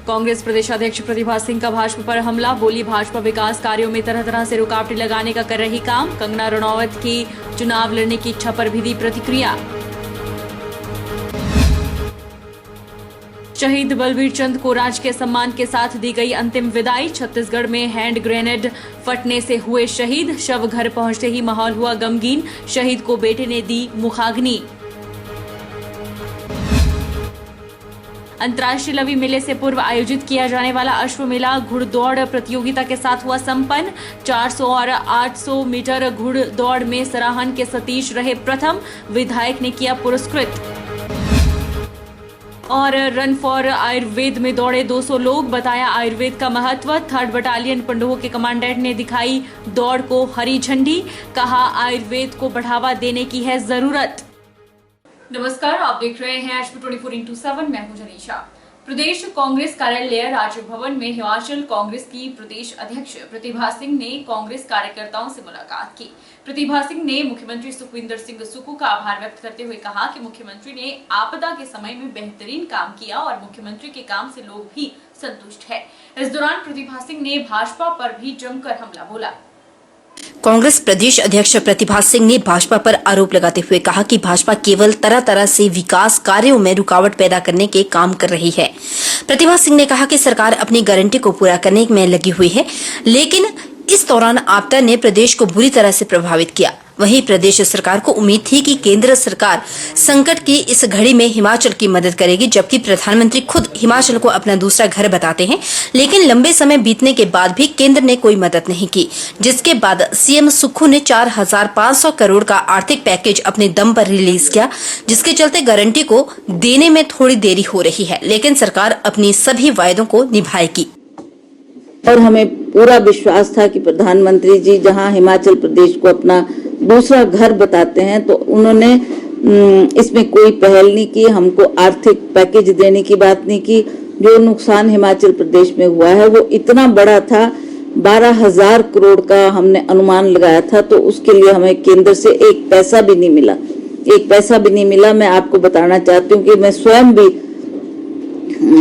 कांग्रेस प्रदेशाध्यक्ष प्रतिभा सिंह का भाजपा पर हमला, बोली भाजपा विकास कार्यों में तरह तरह से रुकावटें लगाने का कर रही काम। कंगना रनौत की चुनाव लड़ने की इच्छा पर भी दी प्रतिक्रिया। शहीद बलबीर चंद को राजकीय सम्मान के साथ दी गई अंतिम विदाई। छत्तीसगढ़ में हैंड ग्रेनेड फटने से हुए शहीद, शव घर पहुंचते ही माहौल हुआ गमगीन। शहीद को बेटे ने दी मुखाग्नि। अंतर्राष्ट्रीय लवी मेले से पूर्व आयोजित किया जाने वाला अश्व मेला घुड़दौड़ प्रतियोगिता के साथ हुआ संपन्न। 400 और 800 मीटर घुड़दौड़ में सराहन के सतीश रहे प्रथम, विधायक ने किया पुरस्कृत। और रन फॉर आयुर्वेद में दौड़े 200 लोग, बताया आयुर्वेद का महत्व। 3rd बटालियन पंडोह के कमांडेंट ने दिखाई दौड़ को हरी झंडी, कहा आयुर्वेद को बढ़ावा देने की है जरूरत। नमस्कार, आप देख रहे हैं HP 24x7, मैं हूं जनीशा। प्रदेश कांग्रेस कार्यालय राजभवन में हिमाचल कांग्रेस की प्रदेश अध्यक्ष प्रतिभा सिंह ने कांग्रेस कार्यकर्ताओं से मुलाकात की। प्रतिभा सिंह ने मुख्यमंत्री सुखविंदर सिंह सुक्खू का आभार व्यक्त करते हुए कहा कि मुख्यमंत्री ने आपदा के समय में बेहतरीन काम किया और मुख्यमंत्री के काम से लोग भी संतुष्ट हैं। इस दौरान प्रतिभा सिंह ने भाजपा पर भी जमकर हमला बोला। कांग्रेस प्रदेश अध्यक्ष प्रतिभा सिंह ने भाजपा पर आरोप लगाते हुए कहा कि भाजपा केवल तरह तरह से विकास कार्यों में रुकावट पैदा करने के काम कर रही है। प्रतिभा सिंह ने कहा कि सरकार अपनी गारंटी को पूरा करने में लगी हुई है, लेकिन इस दौरान आपदा ने प्रदेश को बुरी तरह से प्रभावित किया। वहीं प्रदेश सरकार को उम्मीद थी कि केंद्र सरकार संकट की इस घड़ी में हिमाचल की मदद करेगी, जबकि प्रधानमंत्री खुद हिमाचल को अपना दूसरा घर बताते हैं। लेकिन लंबे समय बीतने के बाद भी केंद्र ने कोई मदद नहीं की, जिसके बाद सीएम सुक्खू ने 4,500 करोड़ का आर्थिक पैकेज अपने दम पर रिलीज किया, जिसके चलते गारंटी को देने में थोड़ी देरी हो रही है, लेकिन सरकार अपनी सभी वायदों को निभाएगी। और हमें पूरा विश्वास था कि प्रधानमंत्री जी जहां हिमाचल प्रदेश को अपना दूसरा घर बताते हैं, तो उन्होंने इसमें कोई पहल नहीं की, हमको आर्थिक पैकेज देने की बात नहीं की। जो नुकसान हिमाचल प्रदेश में हुआ है वो इतना बड़ा था, 12,000 करोड़ का हमने अनुमान लगाया था, तो उसके लिए हमें केंद्र से एक पैसा भी नहीं मिला। मैं आपको बताना चाहती हूँ कि मैं स्वयं भी,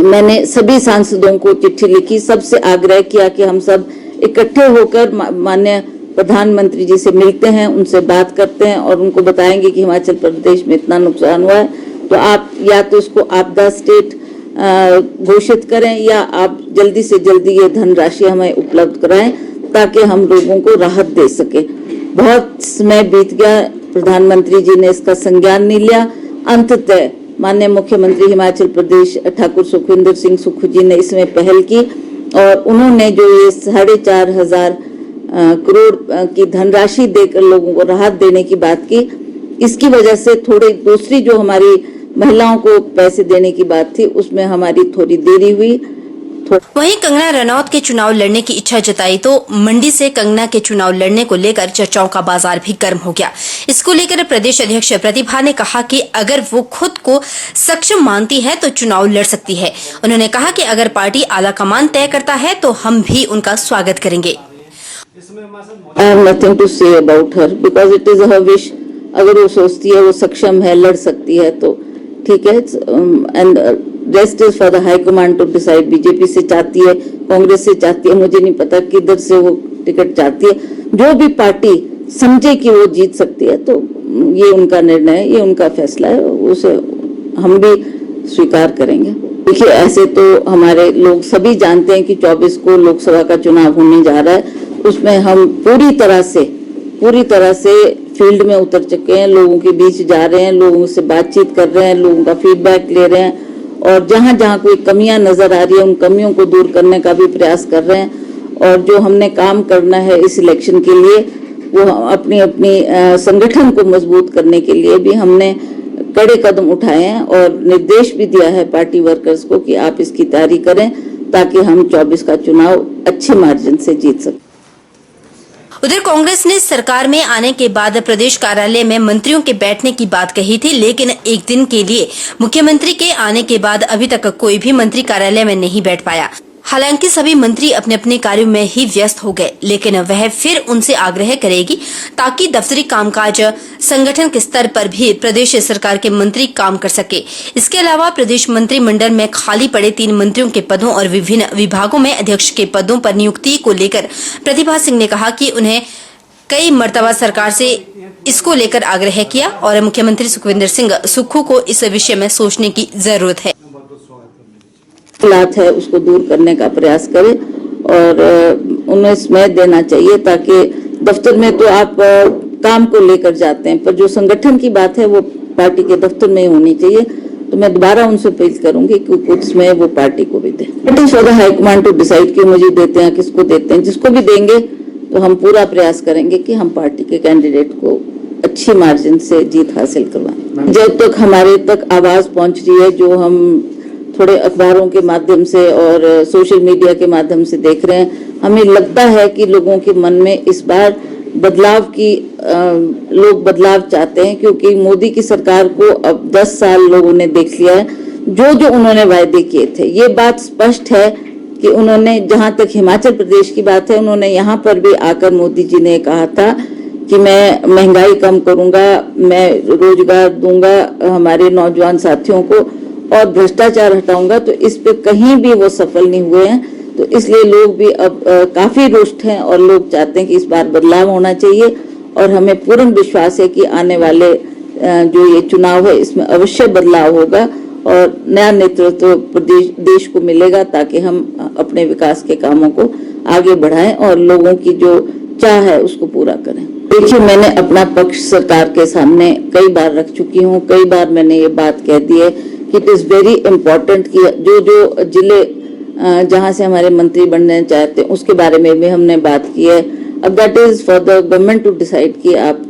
मैंने सभी सांसदों को चिट्ठी लिखी, सबसे आग्रह किया कि हम सब इकट्ठे होकर माननीय प्रधानमंत्री जी से मिलते हैं, उनसे बात करते हैं और उनको बताएंगे कि हिमाचल प्रदेश में इतना नुकसान हुआ है, तो आप या तो इसको आपदा स्टेट घोषित करें या आप जल्दी से जल्दी ये धनराशि हमें उपलब्ध कराएं ताकि हम लोगों को राहत दे सके। बहुत समय बीत गया, प्रधानमंत्री जी ने इसका संज्ञान नहीं लिया। अंततः माननीय मुख्यमंत्री हिमाचल प्रदेश ठाकुर सुखविंदर सिंह सुक्खू जी ने इसमें पहल की और उन्होंने जो ये 4,500 करोड़ की धनराशि देकर लोगों को राहत देने की बात की, इसकी वजह से थोड़ी दूसरी जो हमारी महिलाओं को पैसे देने की बात थी उसमें हमारी थोड़ी देरी हुई। वहीं कंगना रनौत के चुनाव लड़ने की इच्छा जताई तो मंडी से कंगना के चुनाव लड़ने को लेकर चर्चाओं का बाजार भी गर्म हो गया। इसको लेकर प्रदेश अध्यक्ष प्रतिभा ने कहा कि अगर वो खुद को सक्षम मानती है तो चुनाव लड़ सकती है। उन्होंने कहा कि अगर पार्टी आला कमान तय करता है तो हम भी उनका स्वागत करेंगे। I have nothing to say about her because it is her wish. अगर वो सोचती है वो सक्षम है, लड़ सकती है तो ठीक है, and rest is for the high command to decide. BJP से चाहती है, कांग्रेस से चाहती है, मुझे नहीं पता किधर से वो टिकट चाहती है। जो भी पार्टी समझे कि वो जीत सकती है तो ये उनका निर्णय है, ये उनका फैसला है, उसे हम भी स्वीकार करेंगे। देखिए, ऐसे तो हमारे लोग सभी जानते हैं कि 24 को लोकसभा का चुनाव होने जा रहा है, उसमें हम पूरी तरह से फील्ड में उतर चुके हैं, लोगों के बीच जा रहे हैं, लोगों से बातचीत कर रहे हैं, लोगों का फीडबैक ले रहे हैं और जहां जहां कोई कमियां नजर आ रही है उन कमियों को दूर करने का भी प्रयास कर रहे हैं। और जो हमने काम करना है इस इलेक्शन के लिए, वो अपनी संगठन को मजबूत करने के लिए भी हमने कड़े कदम उठाए हैं और निर्देश भी दिया है पार्टी वर्कर्स को कि आप इसकी तैयारी करें ताकि हम 24 का चुनाव अच्छे मार्जिन से जीत सकें। उधर कांग्रेस ने सरकार में आने के बाद प्रदेश कार्यालय में मंत्रियों के बैठने की बात कही थी, लेकिन एक दिन के लिए मुख्यमंत्री के आने के बाद अभी तक कोई भी मंत्री कार्यालय में नहीं बैठ पाया। हालांकि सभी मंत्री अपने अपने कार्यों में ही व्यस्त हो गए, लेकिन वह फिर उनसे आग्रह करेगी ताकि दफ्तरी कामकाज संगठन के स्तर पर भी प्रदेश सरकार के मंत्री काम कर सके। इसके अलावा प्रदेश मंत्रिमंडल में खाली पड़े 3 मंत्रियों के पदों और विभिन्न विभागों में अध्यक्ष के पदों पर नियुक्ति को लेकर प्रतिभा सिंह ने कहा कि उन्हें कई मर्तबा सरकार से इसको लेकर आग्रह किया और मुख्यमंत्री सुखविंदर सिंह सुक्खू को इस विषय में सोचने की जरूरत है। हालात है उसको दूर करने का प्रयास करें और उन्हें समय देना चाहिए, ताकि दफ्तर में तो आप काम को लेकर जाते हैं, पर जो संगठन की बात है वो पार्टी के दफ्तर में ही होनी चाहिए। तो मैं दोबारा उनसे अपील करूंगी कि कुछ समय वो पार्टी को भी दें। हाईकमांड टू डिसाइड क्यों मुझे देते हैं, किसको देते हैं। जिसको भी देंगे तो हम पूरा प्रयास करेंगे कि हम पार्टी के कैंडिडेट को अच्छी मार्जिन से जीत हासिल करवाएं। जब तक हमारे तक आवाज पहुंच रही है, जो हम थोड़े अखबारों के माध्यम से और सोशल मीडिया के माध्यम से देख रहे हैं, हमें लगता है कि लोगों के मन में इस बार लोग बदलाव चाहते हैं, क्योंकि मोदी की सरकार को अब 10 साल लोगों ने देख लिया है। जो उन्होंने वायदे किए थे, ये बात स्पष्ट है कि उन्होंने, जहां तक हिमाचल प्रदेश की बात है, उन्होंने यहाँ पर भी आकर मोदी जी ने कहा था कि मैं महंगाई कम करूंगा, मैं रोजगार दूंगा हमारे नौजवान साथियों को और भ्रष्टाचार हटाऊंगा। तो इस पे कहीं भी वो सफल नहीं हुए हैं। तो इसलिए लोग भी अब काफी रुष्ट हैं और लोग चाहते हैं कि इस बार बदलाव होना चाहिए और हमें पूर्ण विश्वास है कि आने वाले जो ये चुनाव है इसमें अवश्य बदलाव होगा और नया नेतृत्व प्रदेश देश को मिलेगा, ताकि हम अपने विकास के कामों को आगे बढ़ाएं और लोगों की जो चाह है उसको पूरा करें। देखिए, मैंने अपना पक्ष सरकार के सामने कई बार रख चुकी हूँ, कई बार मैंने ये बात कह दी है कि इट इज वेरी इम्पोर्टेंट कि जो जिले जहां से हमारे मंत्री बनना चाहते हैं उसके बारे में भी हमने बात की है। अब that is for the government to decide कि आप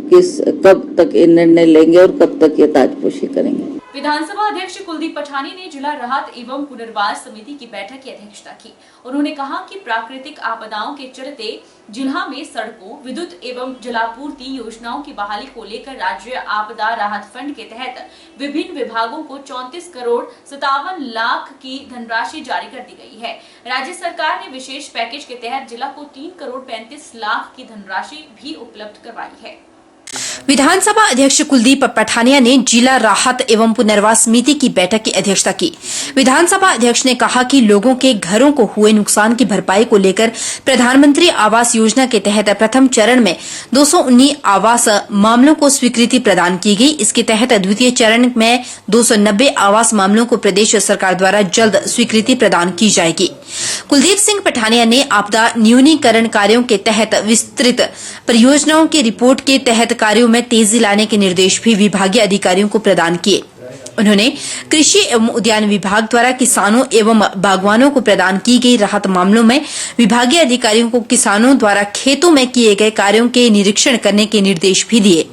कब तक ये निर्णय लेंगे और कब तक ये ताजपोशी करेंगे। विधानसभा अध्यक्ष कुलदीप पठानिया ने जिला राहत एवं पुनर्वास समिति की बैठक की अध्यक्षता की। उन्होंने कहा कि प्राकृतिक आपदाओं के चलते जिला में सड़कों, विद्युत एवं जलापूर्ति योजनाओं की बहाली को लेकर राज्य आपदा राहत फंड के तहत विभिन्न विभागों को 34 करोड़ 57 लाख की धनराशि जारी कर दी गई है। राज्य सरकार ने विशेष पैकेज के तहत जिला को 3 करोड़ 35 लाख की धनराशि भी उपलब्ध करवाई है। विधानसभा अध्यक्ष कुलदीप पठानिया ने जिला राहत एवं पुनर्वास समिति की बैठक की अध्यक्षता की। विधानसभा अध्यक्ष ने कहा कि लोगों के घरों को हुए नुकसान की भरपाई को लेकर प्रधानमंत्री आवास योजना के तहत प्रथम चरण में 219 आवास मामलों को स्वीकृति प्रदान की गई। इसके तहत द्वितीय चरण में 290 आवास मामलों को प्रदेश सरकार द्वारा जल्द स्वीकृति प्रदान की जाएगी। कुलदीप सिंह पठानिया ने आपदा न्यूनीकरण कार्यों के तहत विस्तृत परियोजनाओं की रिपोर्ट के तहत कार्यों में तेजी लाने के निर्देश भी विभागीय अधिकारियों को प्रदान किए। उन्होंने कृषि एवं उद्यान विभाग द्वारा किसानों एवं बागवानों को प्रदान की गई राहत मामलों में विभागीय अधिकारियों को किसानों द्वारा खेतों में किए गए कार्यों के निरीक्षण करने के निर्देश भी दिए।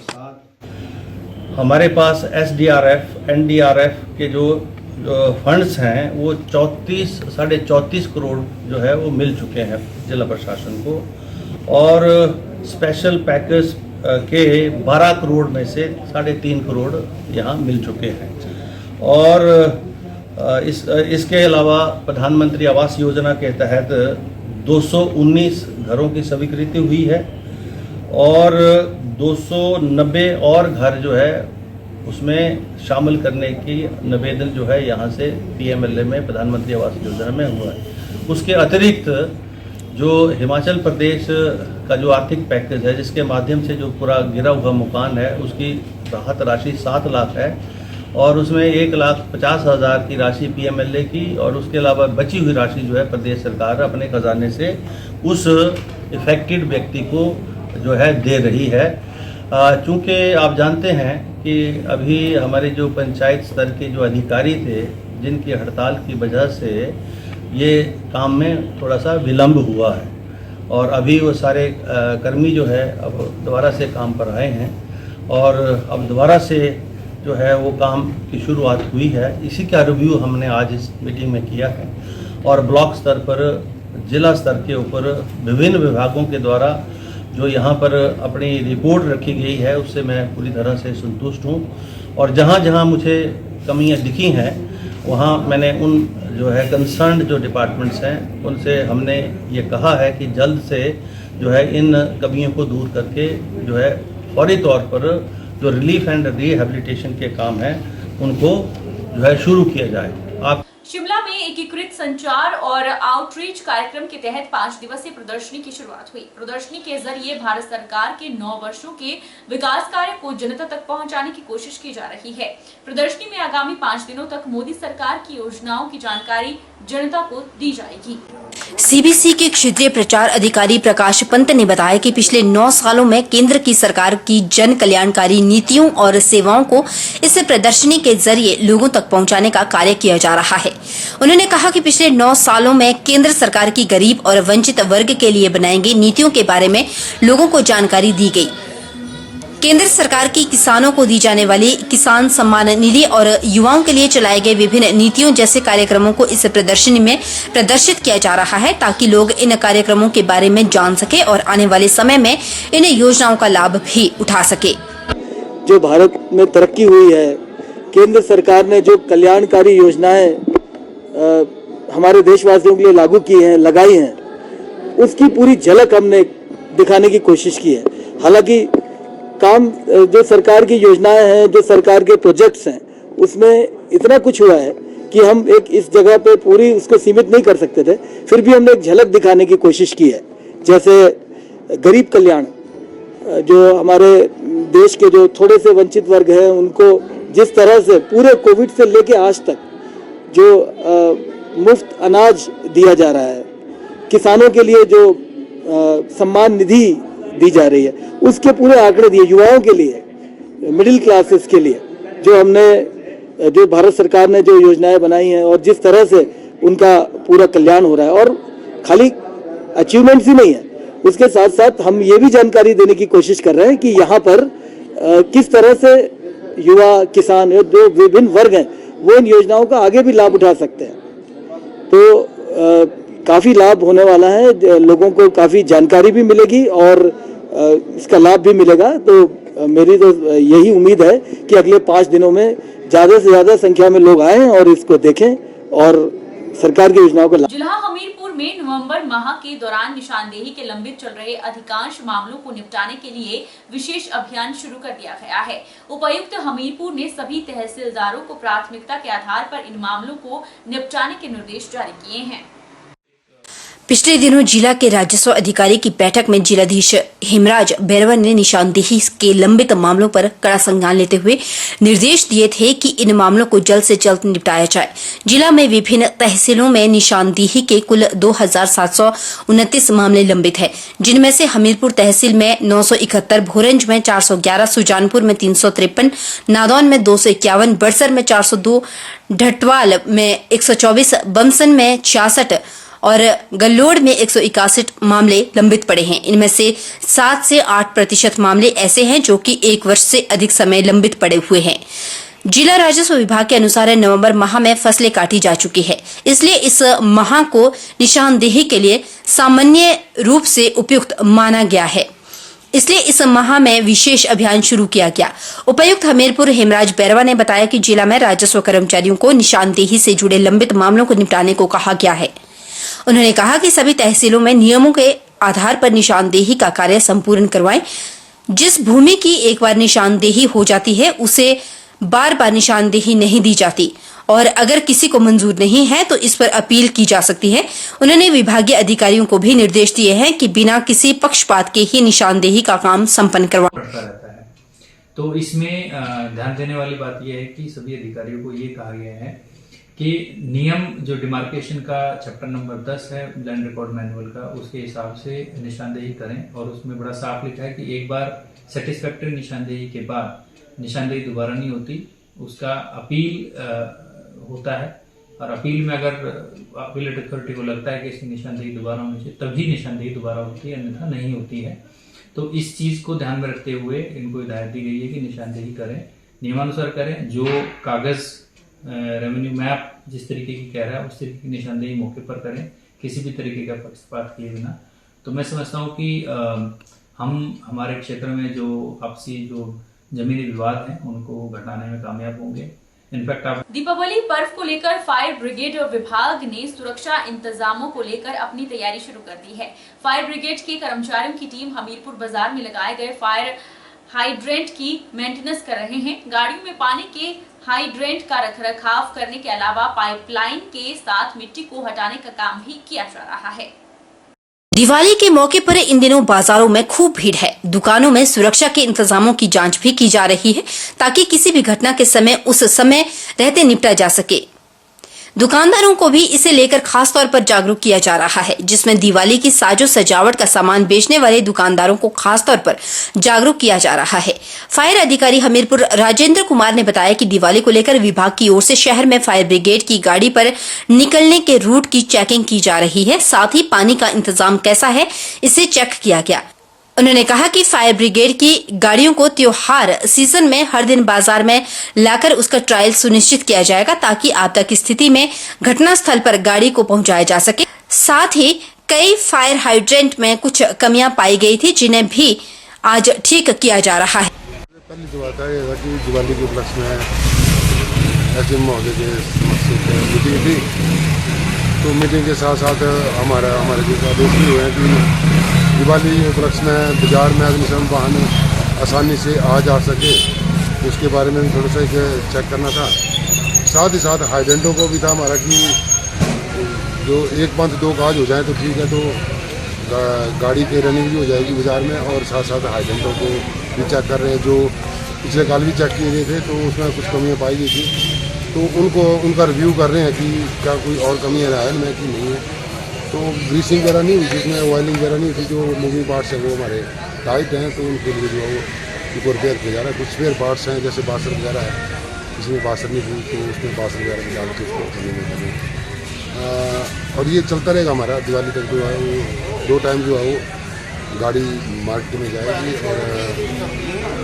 हमारे पास SDRF, NDRF के जो फंड्स हैं वो 34.5 करोड़ जो है वो मिल चुके हैं जिला प्रशासन को, और स्पेशल पैकेज के 12 करोड़ में से 3.5 करोड़ यहाँ मिल चुके हैं। और इसके अलावा प्रधानमंत्री आवास योजना के तहत 219 घरों की स्वीकृति हुई है और 290 और घर जो है उसमें शामिल करने की निवेदन जो है यहाँ से PMLA में प्रधानमंत्री आवास योजना में हुआ है। उसके अतिरिक्त जो हिमाचल प्रदेश का जो आर्थिक पैकेज है, जिसके माध्यम से जो पूरा गिरा हुआ मकान है उसकी राहत राशि 7 लाख है और उसमें 1,50,000 की राशि PMLA की, और उसके अलावा बची हुई राशि जो है प्रदेश सरकार अपने खजाने से उस इफेक्टेड व्यक्ति को जो है दे रही है। चूँकि आप जानते हैं कि अभी हमारे जो पंचायत स्तर के जो अधिकारी थे, जिनकी हड़ताल की वजह से ये काम में थोड़ा सा विलम्ब हुआ है और अभी वो सारे कर्मी जो है अब दोबारा से काम पर आए हैं और अब दोबारा से जो है वो काम की शुरुआत हुई है। इसी का रिव्यू हमने आज इस मीटिंग में किया है और ब्लॉक स्तर पर, जिला स्तर के ऊपर विभिन्न विभागों के द्वारा जो यहाँ पर अपनी रिपोर्ट रखी गई है उससे मैं पूरी तरह से संतुष्ट हूँ और जहाँ जहाँ मुझे कमियाँ दिखी हैं वहाँ मैंने उन जो है कंसर्न्ड जो डिपार्टमेंट्स हैं उनसे हमने ये कहा है कि जल्द से जो है इन कमियों को दूर करके जो है फौरी तौर पर जो रिलीफ एंड रिहेबिलिटेशन के काम हैं उनको जो है शुरू किया जाए। आप शिमला में एकीकृत संचार और आउटरीच कार्यक्रम के तहत 5 दिवसीय प्रदर्शनी की शुरुआत हुई। प्रदर्शनी के जरिए भारत सरकार के 9 वर्षों के विकास कार्य को जनता तक पहुंचाने की कोशिश की जा रही है। प्रदर्शनी में आगामी 5 दिनों तक मोदी सरकार की योजनाओं की जानकारी जनता को दी जाएगी। सीबीसी के क्षेत्रीय प्रचार अधिकारी प्रकाश पंत ने बताया कि पिछले 9 सालों में केंद्र की सरकार की जन कल्याणकारी नीतियों और सेवाओं को इस प्रदर्शनी के जरिए लोगों तक पहुंचाने का कार्य किया जा रहा है। उन्होंने कहा कि पिछले 9 सालों में केंद्र सरकार की गरीब और वंचित वर्ग के लिए बनाई गई नीतियों के बारे में लोगों को जानकारी दी गई। केंद्र सरकार की किसानों को दी जाने वाली किसान सम्मान निधि और युवाओं के लिए चलाए गए विभिन्न नीतियों जैसे कार्यक्रमों को इस प्रदर्शनी में प्रदर्शित किया जा रहा है ताकि लोग इन कार्यक्रमों के बारे में जान सके और आने वाले समय में इन योजनाओं का लाभ भी उठा सके। जो भारत में तरक्की हुई है, केंद्र सरकार ने जो कल्याणकारी योजनाएं हमारे देशवासियों के लिए लागू की हैं, लगाई हैं, उसकी पूरी झलक हमने दिखाने की कोशिश की है। हालांकि काम जो सरकार की योजनाएं हैं, जो सरकार के प्रोजेक्ट्स हैं, उसमें इतना कुछ हुआ है कि हम एक इस जगह पे पूरी उसको सीमित नहीं कर सकते थे, फिर भी हमने एक झलक दिखाने की कोशिश की है। जैसे गरीब कल्याण, जो हमारे देश के जो थोड़े से वंचित वर्ग हैं उनको जिस तरह से पूरे कोविड से लेके आज तक जो मुफ्त अनाज दिया जा रहा है, किसानों के लिए जो सम्मान निधि दी जा रही है, उसके पूरे आंकड़े दिए। युवाओं के लिए, मिडिल क्लासेस के लिए जो भारत सरकार ने जो योजनाएं बनाई हैं और जिस तरह से उनका पूरा कल्याण हो रहा है, और खाली अचीवमेंट्स ही नहीं है, उसके साथ साथ हम ये भी जानकारी देने की कोशिश कर रहे हैं कि यहाँ पर किस तरह से युवा, किसान, जो विभिन्न वर्ग हैं, वो इन योजनाओं का आगे भी लाभ उठा सकते हैं। तो काफ़ी लाभ होने वाला है, लोगों को काफ़ी जानकारी भी मिलेगी और इसका लाभ भी मिलेगा। तो मेरी तो यही उम्मीद है कि अगले 5 दिनों में ज़्यादा से ज़्यादा संख्या में लोग आएं और इसको देखें और सरकार की योजनाओं को लाभ। जिला हमीरपुर में नवंबर माह के दौरान निशानदेही के लंबित चल रहे अधिकांश मामलों को निपटाने के लिए विशेष अभियान शुरू कर दिया गया है। उपायुक्त हमीरपुर ने सभी तहसीलदारों को प्राथमिकता के आधार पर इन मामलों को निपटाने के निर्देश जारी किए हैं। पिछले दिनों जिला के राजस्व अधिकारी की बैठक में जिलाधीश हेमराज बैरवा ने निशानदेही के लंबित मामलों पर कड़ा संज्ञान लेते हुए निर्देश दिए थे कि इन मामलों को जल्द से जल्द निपटाया जाए। जिला में विभिन्न तहसीलों में निशानदेही के कुल 2729 मामले लंबित हैं, जिनमें से हमीरपुर तहसील में 971, भोरंज में 411, सुजानपुर में 353, नादौन में 251, बड़सर में 402, ढटवाल में 124, बमसन में 66 और गल्लोड़ में 161 मामले लंबित पड़े हैं। इनमें से 7 से 8% मामले ऐसे हैं जो कि 1 वर्ष से अधिक समय लंबित पड़े हुए हैं। जिला राजस्व विभाग के अनुसार नवंबर माह में फसलें काटी जा चुकी है, इसलिए इस माह को निशानदेही के लिए सामान्य रूप से उपयुक्त माना गया है, इसलिए इस माह में विशेष अभियान शुरू किया गया। उपायुक्त हमीरपुर हेमराज बैरवा ने बताया कि जिला में राजस्व कर्मचारियों को निशानदेही से जुड़े लंबित मामलों को निपटाने को कहा गया है। उन्होंने कहा कि सभी तहसीलों में नियमों के आधार पर निशानदेही का कार्य संपूर्ण करवाएं। जिस भूमि की एक बार निशानदेही हो जाती है उसे बार बार निशानदेही नहीं दी जाती और अगर किसी को मंजूर नहीं है तो इस पर अपील की जा सकती है। उन्होंने विभागीय अधिकारियों को भी निर्देश दिए हैं कि बिना किसी पक्षपात के ही निशानदेही का काम संपन्न करवाएं। तो इसमें ध्यान देने वाली बात यह है कि सभी अधिकारियों को ये कहा गया है कि नियम जो डिमार्केशन का चैप्टर नंबर 10 है लैंड रिकॉर्ड मैनुअल का, उसके हिसाब से निशानदेही करें। और उसमें बड़ा साफ लिखा है कि एक बार सेटिस्फैक्टरी निशानदेही के बाद निशानदेही दोबारा नहीं होती, उसका अपील होता है। और अपील में अगर अपीलेट अथॉरिटी को लगता है कि इसकी निशानदेही दोबारा होनी चाहिए तभी निशानदेही दोबारा होती है, अन्यथा नहीं होती है। तो इस चीज को ध्यान में रखते हुए इनको हिदायत दी गई है कि निशानदेही करें, नियमानुसार करें। जो कागज रेवेन्यू मैप जिस तरीके की कह रहा है उस तरीके की निशानदेही मौके पर करें, किसी भी तरीके का पक्षपात किए बिना। तो मैं समझता हूँ कि हम हमारे क्षेत्र में जो आपसी जो जमीनी विवाद हैं उनको घटाने में कामयाब होंगे। इनफैक्ट आप दीपावली पर्व को लेकर फायर ब्रिगेड विभाग ने सुरक्षा इंतजामों को लेकर अपनी तैयारी शुरू कर दी है। फायर ब्रिगेड के कर्मचारियों की टीम हमीरपुर बाजार में लगाए गए फायर हाइड्रेंट की मेंटेनेंस कर रहे हैं। गाड़ियों में पानी के हाइड्रेंट का रखरखाव करने के अलावा पाइपलाइन के साथ मिट्टी को हटाने का काम भी किया जा रहा है। दिवाली के मौके पर इन दिनों बाजारों में खूब भीड़ है। दुकानों में सुरक्षा के इंतजामों की जांच भी की जा रही है ताकि किसी भी घटना के समय उस समय रहते निपटा जा सके। दुकानदारों को भी इसे लेकर खास तौर पर जागरूक किया जा रहा है, जिसमें दिवाली की साजो सजावट का सामान बेचने वाले दुकानदारों को खास तौर पर जागरूक किया जा रहा है। फायर अधिकारी हमीरपुर राजेंद्र कुमार ने बताया कि दिवाली को लेकर विभाग की ओर से शहर में फायर ब्रिगेड की गाड़ी पर निकलने के रूट की चेकिंग की जा रही है। साथ ही पानी का इंतजाम कैसा है इसे चेक किया गया। उन्होंने कहा कि फायर ब्रिगेड की गाड़ियों को त्योहार सीजन में हर दिन बाजार में लाकर उसका ट्रायल सुनिश्चित किया जाएगा ताकि आपदा की स्थिति में घटनास्थल पर गाड़ी को पहुंचाया जा सके। साथ ही कई फायर हाइड्रेंट में कुछ कमियां पाई गई थी जिन्हें भी आज ठीक किया जा रहा है। पहली तो बात है कि दिवाली के उपलक्ष्य में ऐसे महोदय के मीटिंग थी, तो मीटिंग के साथ साथ हमारे जो आदेश भी हुए हैं कि दिवाली उपलक्ष्य में बाजार में अग्निशमन वाहन आसानी से आ जा सके, उसके बारे में भी थोड़ा सा चेक करना था। साथ ही साथ हाइड्रेंटों को भी था हमारा कि जो एक पंथ दो काज हो जाए तो ठीक है, तो गाड़ी की रनिंग भी हो जाएगी बाजार में, और साथ साथ हाइड्रेंटों को भी चेक कर रहे हैं। जो पिछले काल भी चेक किए गए थे तो उसमें कुछ कमियाँ पाई गई थी, तो उनका रिव्यू कर रहे हैं कि क्या कोई और कमी है में कि नहीं है। तो ग्रीसिंग वगैरह नहीं हुई थी, उसमें ऑयलिंग वगैरह नहीं थी। जो मूविंग पार्ट्स हैं वो हमारे टाइट हैं, तो उनके लिए जो है वो रिपेयर किया जा रहा है। कुछ स्पेयर पार्ट्स हैं जैसे बासर वगैरह है, इसमें बासर नहीं हुई तो उसमें बासर वगैरह भी डाल के उसको करने में करें। और ये चलता रहेगा हमारा दिवाली तक जो है वो 2 टाइम जो है वो गाड़ी मार्केट में जाएगी, और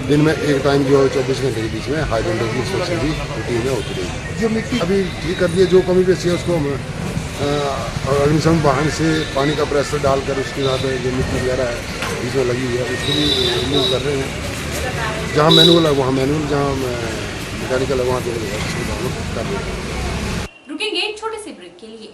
दिन में एक टाइम जो है 24 घंटे के बीच में हाइड्रेंट की इंस्ट्रक्शन भी रूटीन में होती रहेगी। जो मिट्टी अभी ठीक कर दिए, जो कमी पेशी है उसको हम अग्निशमन वाहन से पानी का प्रेशर डालकर उसके साथ जो मिट्टी वगैरह है बीच में लगी हुई है उसको भी रिमूव कर रहे हैं। जहाँ मैनुअल है वहाँ मैनुअल, जहाँ मैकेनिकल है वहाँ जो कर रहे हैं। रुकेंगे एक छोटे से ब्रेक के लिए।